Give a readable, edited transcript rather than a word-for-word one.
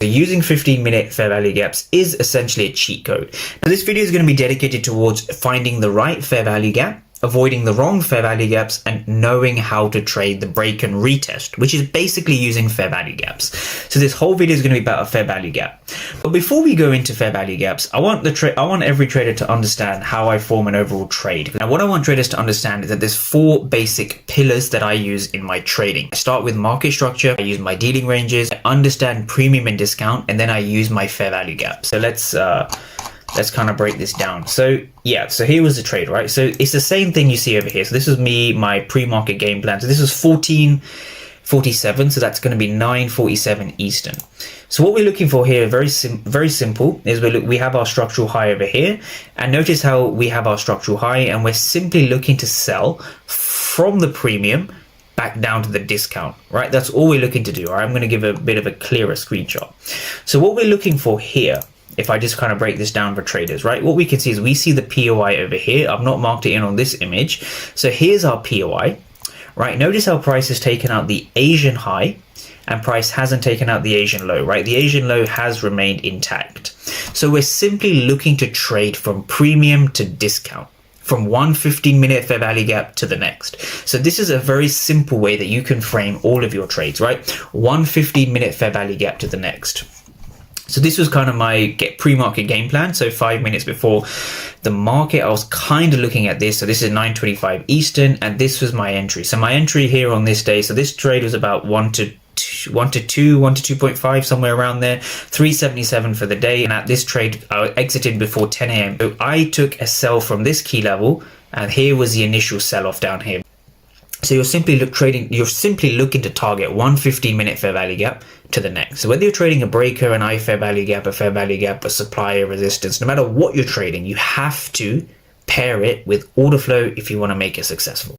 So using 15-minute fair value gaps is essentially a cheat code. Now this video is going to be dedicated towards finding the right fair value gap, avoiding the wrong fair value gaps, and knowing how to trade the break and retest, which is basically using fair value gaps. So this whole video is going to be about a fair value gap. But before we go into fair value gaps, I want every trader to understand how I form an overall trade. Now what I want traders to understand is that there's 4 basic pillars that I use in my trading. I start with market structure, I use my dealing ranges, I understand premium and discount, and then I use my fair value gap. So let's kind of break this down. So yeah, so here was the trade, right? So it's the same thing you see over here. So this was my pre-market game plan. So this was 14:47, so that's going to be 9:47 Eastern. So what we're looking for here, very simple, is we have our structural high over here, and notice how we have our structural high, and we're simply looking to sell from the premium back down to the discount, right? That's all we're looking to do. All right, I'm going to give a bit of a clearer screenshot. So what we're looking for here, if I just kind of break this down for traders, right, what we can see is we see the POI over here. I've not marked it in on this image. So here's our POI, right? Notice how price has taken out the Asian high and price hasn't taken out the Asian low, right? The Asian low has remained intact. So we're simply looking to trade from premium to discount, from one 15-minute fair value gap to the next. So this is a very simple way that you can frame all of your trades, right? One 15-minute fair value gap to the next. So this was kind of my pre-market game plan. So 5 minutes before the market, I was kind of looking at this. So this is 9:25 Eastern, and this was my entry. So my entry here on this day, so this trade was about 1 to 2.5, somewhere around there, 377 for the day. And at this trade, I exited before 10 a.m. So I took a sell from this key level, and here was the initial sell-off down here. So you're simply looking to target one 15-minute fair value gap to the next. So whether you're trading a breaker, an I fair value gap, a a supply, a resistance, no matter what you're trading, you have to pair it with order flow if you want to make it successful.